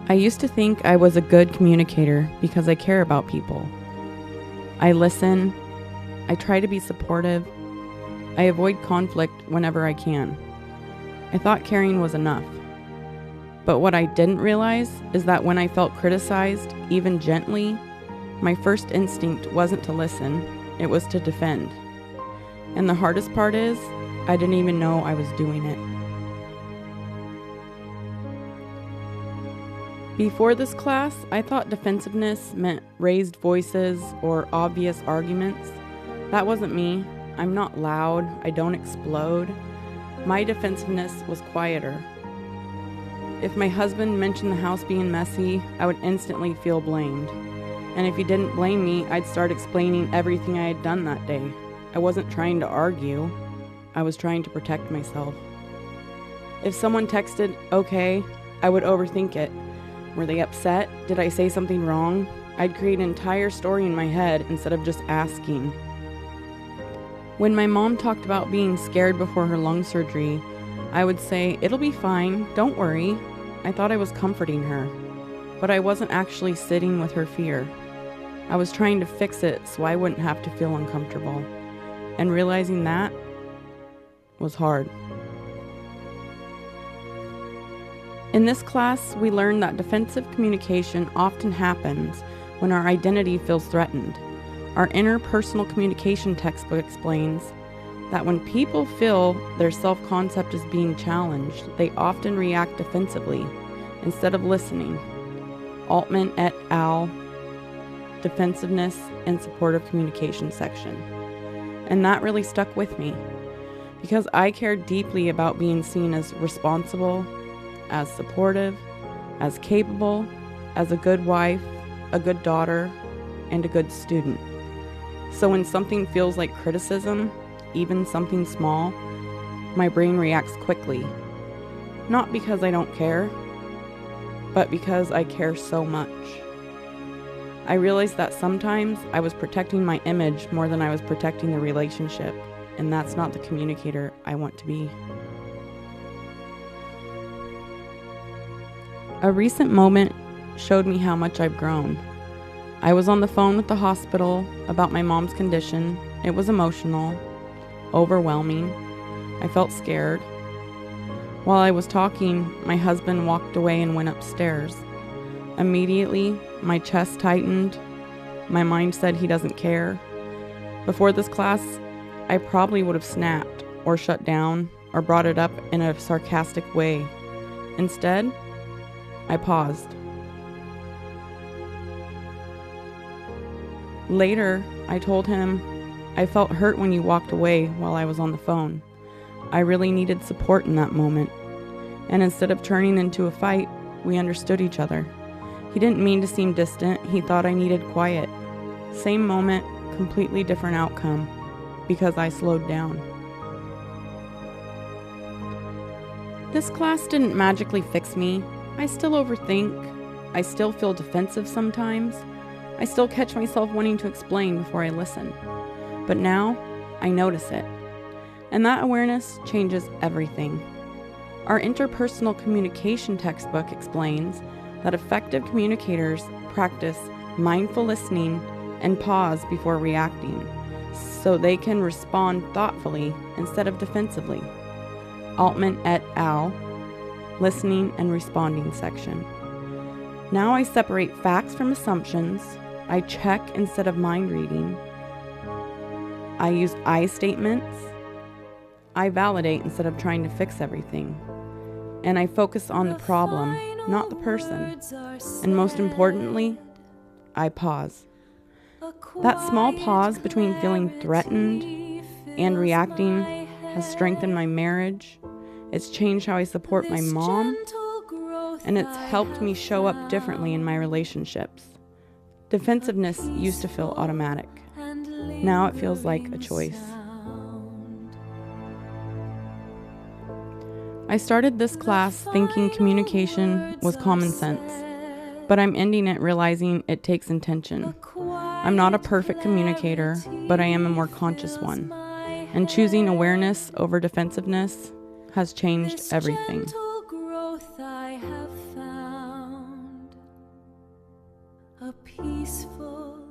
I used to think I was a good communicator because I care about people. I listen. I try to be supportive. I avoid conflict whenever I can. I thought caring was enough. But what I didn't realize is that when I felt criticized, even gently, my first instinct wasn't to listen, it was to defend. And the hardest part is, I didn't even know I was doing it. Before this class, I thought defensiveness meant raised voices or obvious arguments. That wasn't me. I'm not loud. I don't explode. My defensiveness was quieter. If my husband mentioned the house being messy, I would instantly feel blamed. And if he didn't blame me, I'd start explaining everything I had done that day. I wasn't trying to argue. I was trying to protect myself. If someone texted, okay, I would overthink it. Were they upset? Did I say something wrong? I'd create an entire story in my head instead of just asking. When my mom talked about being scared before her lung surgery, I would say, it'll be fine, don't worry. I thought I was comforting her, but I wasn't actually sitting with her fear. I was trying to fix it so I wouldn't have to feel uncomfortable, and realizing that was hard. In this class, we learned that defensive communication often happens when our identity feels threatened. Our interpersonal communication textbook explains that when people feel their self-concept is being challenged, they often react defensively instead of listening. Altman et al., Defensiveness and Supportive Communication section. And that really stuck with me because I cared deeply about being seen as responsible, as supportive, as capable, as a good wife, a good daughter, and a good student. So when something feels like criticism, even something small, my brain reacts quickly. Not because I don't care, but because I care so much. I realized that sometimes I was protecting my image more than I was protecting the relationship, and that's not the communicator I want to be. A recent moment showed me how much I've grown. I was on the phone with the hospital about my mom's condition. It was emotional, overwhelming. I felt scared. While I was talking, my husband walked away and went upstairs. Immediately, my chest tightened. My mind said he doesn't care. Before this class, I probably would have snapped or shut down or brought it up in a sarcastic way. Instead, I paused. Later, I told him, I felt hurt when you walked away while I was on the phone. I really needed support in that moment. And instead of turning into a fight, we understood each other. He didn't mean to seem distant. He thought I needed quiet. Same moment, completely different outcome, because I slowed down. This class didn't magically fix me. I still overthink. I still feel defensive sometimes. I still catch myself wanting to explain before I listen. But now, I notice it. And that awareness changes everything. Our interpersonal communication textbook explains that effective communicators practice mindful listening and pause before reacting, so they can respond thoughtfully instead of defensively. Altman et al., Listening and Responding section. Now I separate facts from assumptions. I check instead of mind reading. I use I statements. I validate instead of trying to fix everything. And I focus on the problem, not the person. And most importantly, I pause. That small pause between feeling threatened and reacting has strengthened my marriage. It's changed how I support my mom, and it's helped me show up differently in my relationships. Defensiveness used to feel automatic. Now it feels like a choice. I started this class thinking communication was common sense, but I'm ending it realizing it takes intention. I'm not a perfect communicator, but I am a more conscious one. And choosing awareness over defensiveness has changed everything. a peaceful